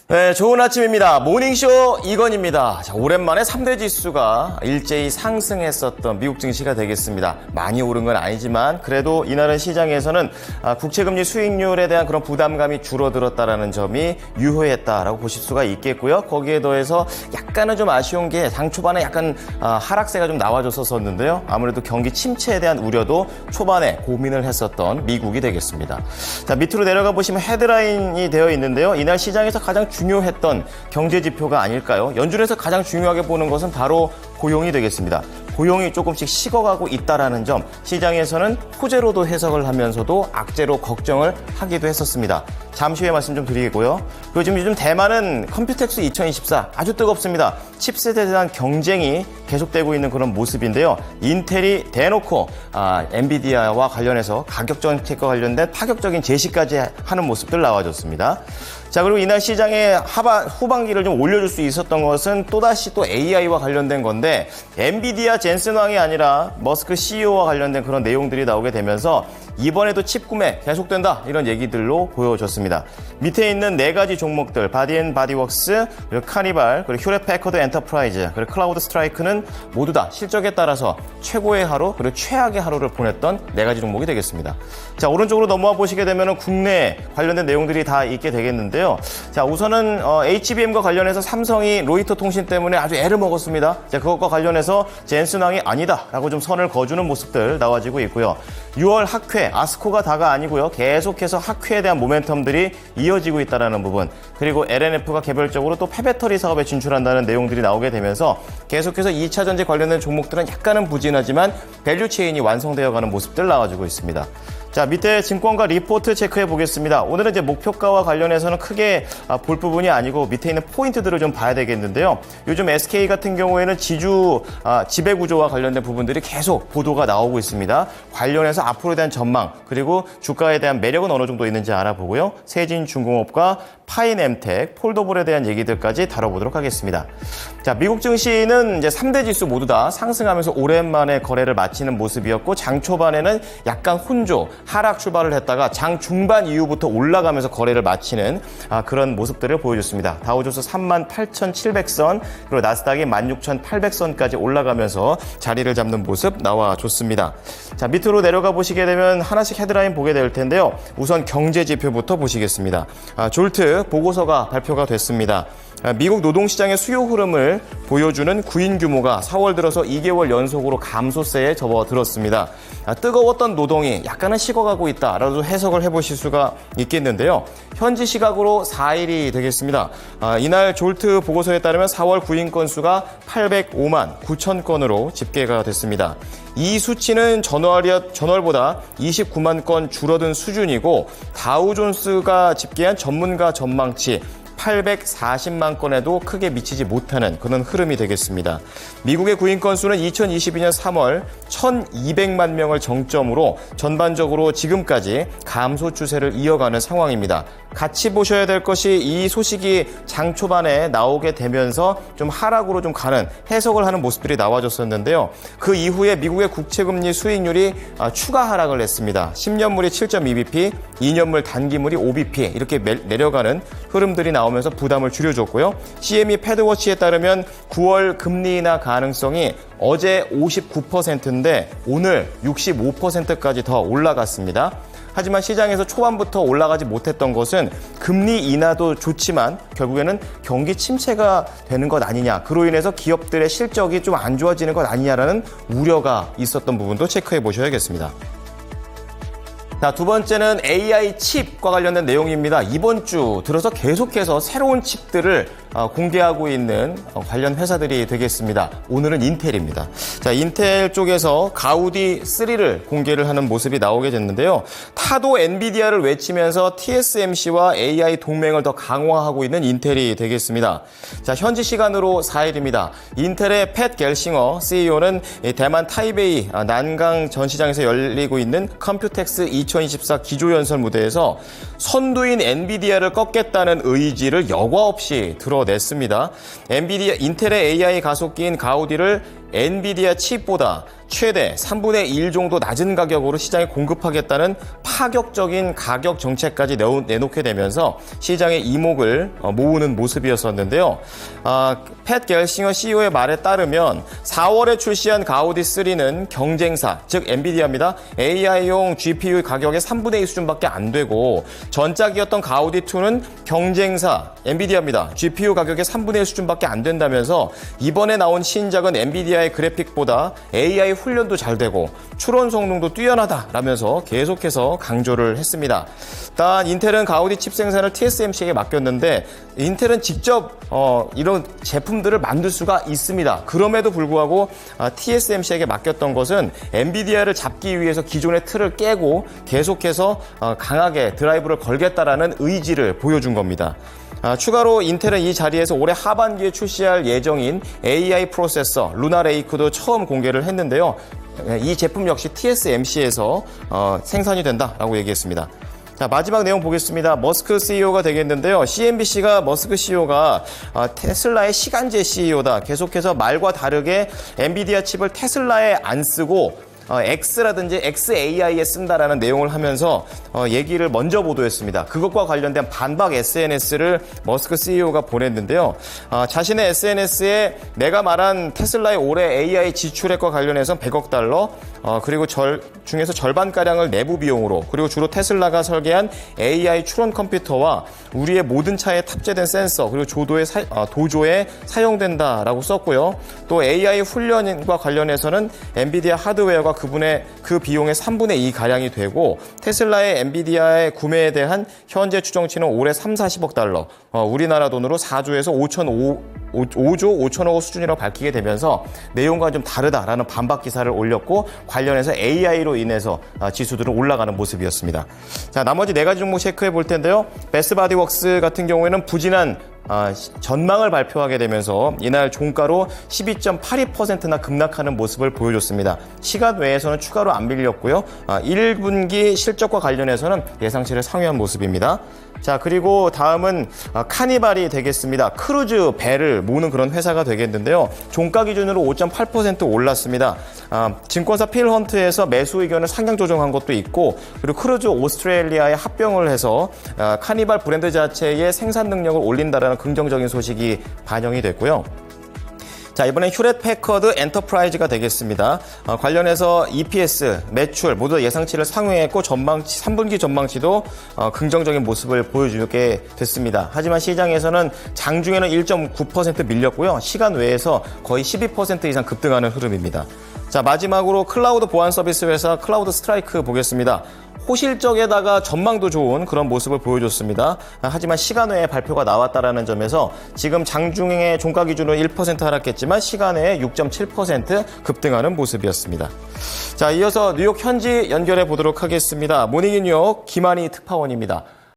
네, 좋은 아침입니다. 모닝쇼 이건입니다. 자, 오랜만에 3대 지수가 일제히 상승했었던 미국 증시가 되겠습니다. 많이 오른 건 아니지만 그래도 이날은 시장에서는 국채금리 수익률에 대한 그런 부담감이 줄어들었다라는 점이 유효했다라고 보실 수가 있겠고요. 거기에 더해서 약간은 좀 아쉬운 게 장 초반에 약간 하락세가 좀 나와줬었는데요. 아무래도 경기 침체에 대한 우려도 초반에 고민을 했었던 미국이 되겠습니다. 자, 밑으로 내려가 보시면 헤드라인이 되어 있는데요. 이날 시장에서 가장 중요했던 경제 지표가 아닐까요? 연준에서 가장 중요하게 보는 것은 바로 고용이 되겠습니다. 고용이 조금씩 식어가고 있다라는 점, 시장에서는 호재로도 해석을 하면서도 악재로 걱정을 하기도 했었습니다. 잠시 후에 말씀 좀 드리고요. 요즘 대만은 컴퓨텍스 2024 아주 뜨겁습니다. 칩셋에 대한 경쟁이 계속되고 있는 그런 모습인데요. 인텔이 대놓고 엔비디아와 관련해서 가격 정책과 관련된 파격적인 제시까지 하는 모습들 나와줬습니다. 자, 그리고 이날 시장의 후반기를 좀 올려줄 수 있었던 것은 또다시 또 AI와 관련된 건데, 엔비디아 젠슨 왕이 아니라 머스크 CEO와 관련된 그런 내용들이 나오게 되면서 이번에도 칩 구매 계속된다, 이런 얘기들로 보여줬습니다. 밑에 있는 네 가지 종목들, 바디앤바디웍스, 그리고 카니발, 그리고 휴렛패커드 엔터프라이즈, 그리고 클라우드 스트라이크는 모두 다 실적에 따라서 최고의 하루, 그리고 최악의 하루를 보냈던 네 가지 종목이 되겠습니다. 자, 오른쪽으로 넘어와 보시게 되면 국내 관련된 내용들이 다 있게 되겠는데요. 자, 우선은 HBM과 관련해서 삼성이 로이터 통신 때문에 아주 애를 먹었습니다. 자, 그것과 관련해서 젠슨 왕이 아니다라고 좀 선을 그어주는 모습들 나와지고 있고요. 6월 학회, 아스코가 다가 아니고요. 계속해서 학회에 대한 모멘텀들이 이어지고 있다는 부분, 그리고 LNF가 개별적으로 또 폐배터리 사업에 진출한다는 내용들이 나오게 되면서 계속해서 2차 전지 관련된 종목들은 약간은 부진하지만 밸류 체인이 완성되어가는 모습들 나와주고 있습니다. 자, 밑에 증권가 리포트 체크해 보겠습니다. 오늘은 이제 목표가와 관련해서는 크게 볼 부분이 아니고 밑에 있는 포인트들을 좀 봐야 되겠는데요. 요즘 SK 같은 경우에는 지배 구조와 관련된 부분들이 계속 보도가 나오고 있습니다. 관련해서 앞으로에 대한 전망, 그리고 주가에 대한 매력은 어느 정도 있는지 알아보고요. 세진중공업과 파인엠텍, 폴더블에 대한 얘기들까지 다뤄보도록 하겠습니다. 자, 미국 증시는 이제 3대 지수 모두 다 상승하면서 오랜만에 거래를 마치는 모습이었고, 장 초반에는 약간 혼조, 하락 출발을 했다가 장 중반 이후부터 올라가면서 거래를 마치는 그런 모습들을 보여줬습니다. 다우존스 38,700선, 그리고 나스닥이 16,800선까지 올라가면서 자리를 잡는 모습 나와줬습니다. 자, 밑으로 내려가 보시게 되면 하나씩 헤드라인 보게 될 텐데요. 우선 경제 지표부터 보시겠습니다. 졸트 보고서가 발표가 됐습니다. 미국 노동시장의 수요 흐름을 보여주는 구인 규모가 4월 들어서 2개월 연속으로 감소세에 접어들었습니다. 뜨거웠던 노동이 약간은 식어가고 있다라고 해석을 해보실 수가 있겠는데요. 현지 시각으로 4일이 되겠습니다. 이날 졸트 보고서에 따르면 4월 구인 건수가 805만 9천 건으로 집계가 됐습니다. 이 수치는 전월보다 29만 건 줄어든 수준이고, 다우존스가 집계한 전문가 전망치 840만 건에도 크게 미치지 못하는 그런 흐름이 되겠습니다. 미국의 구인 건수는 2022년 3월 1,200만 명을 정점으로 전반적으로 지금까지 감소 추세를 이어가는 상황입니다. 같이 보셔야 될 것이, 이 소식이 장 초반에 나오게 되면서 좀 하락으로 좀 가는 해석을 하는 모습들이 나와줬었는데요. 그 이후에 미국의 국채금리 수익률이 추가 하락을 했습니다. 10년물이 7.2bp, 2년물 단기물이 5bp 이렇게 내려가는 흐름들이 나오면서 부담을 줄여줬고요. CME 패드워치에 따르면 9월 금리 인하 가능성이 어제 59%인데 오늘 65%까지 더 올라갔습니다. 하지만 시장에서 초반부터 올라가지 못했던 것은 금리 인하도 좋지만 결국에는 경기 침체가 되는 것 아니냐, 그로 인해서 기업들의 실적이 좀 안 좋아지는 것 아니냐라는 우려가 있었던 부분도 체크해 보셔야겠습니다. 자, 두 번째는 AI 칩과 관련된 내용입니다. 이번 주 들어서 계속해서 새로운 칩들을 공개하고 있는 관련 회사들이 되겠습니다. 오늘은 인텔입니다. 자, 인텔 쪽에서 가우디 3를 공개를 하는 모습이 나오게 됐는데요. 타도 엔비디아를 외치면서 TSMC와 AI 동맹을 더 강화하고 있는 인텔이 되겠습니다. 자, 현지 시간으로 4일입니다. 인텔의 팻 겔싱어 CEO는 대만 타이베이 난강 전시장에서 열리고 있는 컴퓨텍스 2024 기조연설 무대에서 선두인 엔비디아를 꺾겠다는 의지를 여과 없이 드러냈습니다. 인텔의 AI 가속기인 가우디를 엔비디아 칩보다 최대 3분의 1 정도 낮은 가격으로 시장에 공급하겠다는 파격적인 가격 정책까지 내놓게 되면서 시장의 이목을 모으는 모습이었었는데요. 팻 겔싱어 CEO의 말에 따르면 4월에 출시한 가우디 3는 경쟁사, 즉 엔비디아입니다. AI용 GPU 가격의 3분의 2 수준밖에 안 되고 전작이었던 가우디 2는 경쟁사, 엔비디아입니다. GPU 가격의 3분의 1 수준밖에 안 된다면서 이번에 나온 신작은 엔비디아의 그래픽보다 AI 훈련도 잘 되고 추론 성능도 뛰어나다라면서 계속해서 강조를 했습니다. 일단 인텔은 가우디 칩 생산을 TSMC에게 맡겼는데 인텔은 직접 이런 제품들을 만들 수가 있습니다. 그럼에도 불구하고 TSMC에게 맡겼던 것은 엔비디아를 잡기 위해서 기존의 틀을 깨고 계속해서 강하게 드라이브를 걸겠다라는 의지를 보여준 겁니다. 추가로 인텔은 이 자리에서 올해 하반기에 출시할 예정인 AI 프로세서 루나 레이크도 처음 공개를 했는데요. 이 제품 역시 TSMC에서 생산이 된다라고 얘기했습니다. 자, 마지막 내용 보겠습니다. 머스크 CEO가 되겠는데요. CNBC가 머스크 CEO가 테슬라의 시간제 CEO다. 계속해서 말과 다르게 엔비디아 칩을 테슬라에 안 쓰고 X라든지 XAI에 쓴다라는 내용을 하면서 얘기를 먼저 보도했습니다. 그것과 관련된 반박 SNS를 머스크 CEO가 보냈는데요. 자신의 SNS에 내가 말한 테슬라의 올해 AI 지출액과 관련해서 100억 달러, 그리고 중에서 절반가량을 내부 비용으로, 그리고 주로 테슬라가 설계한 AI 추론 컴퓨터와 우리의 모든 차에 탑재된 센서, 그리고 도조에 사용된다라고 썼고요. 또 AI 훈련과 관련해서는 엔비디아 하드웨어가 그 비용의 3분의 2 가량이 되고 테슬라의 엔비디아의 구매에 대한 현재 추정치는 올해 3-40억 달러, 우리나라 돈으로 4조에서 5조 5천억 수준이라고 밝히게 되면서 내용과 좀 다르다라는 반박 기사를 올렸고 관련해서 AI로 인해서 지수들은 올라가는 모습이었습니다. 자, 나머지 4가지 종목 체크해 볼 텐데요. 베스트바디웍스 같은 경우에는 부진한 전망을 발표하게 되면서 이날 종가로 12.82%나 급락하는 모습을 보여줬습니다. 시간 외에서는 추가로 안 밀렸고요. 1분기 실적과 관련해서는 예상치를 상회한 모습입니다. 자, 그리고 다음은 카니발이 되겠습니다. 크루즈 배를 모으는 그런 회사가 되겠는데요. 종가 기준으로 5.8% 올랐습니다. 증권사 필헌트에서 매수 의견을 상향 조정한 것도 있고, 그리고 크루즈 오스트레일리아에 합병을 해서 카니발 브랜드 자체의 생산 능력을 올린다라는 긍정적인 소식이 반영이 됐고요. 자, 이번엔 휴렛 패커드 엔터프라이즈가 되겠습니다. 관련해서 EPS, 매출 모두 예상치를 상회했고 3분기 전망치도 긍정적인 모습을 보여주게 됐습니다. 하지만 시장에서는 장중에는 1.9% 밀렸고요. 시간 외에서 거의 12% 이상 급등하는 흐름입니다. 자, 마지막으로 클라우드 보안 서비스 회사 클라우드 스트라이크 보겠습니다. 호실적에다가 전망도 좋은 그런 모습을 보여줬습니다. 하지만 시간 외에 발표가 나왔다라는 점에서 지금 장중에 종가 기준으로 1% 하락했지만 시간 외에 6.7% 급등하는 모습이었습니다. 자, 이어서 뉴욕 현지 연결해 보도록 하겠습니다. 모닝인 뉴욕 김한희 특파원입니다.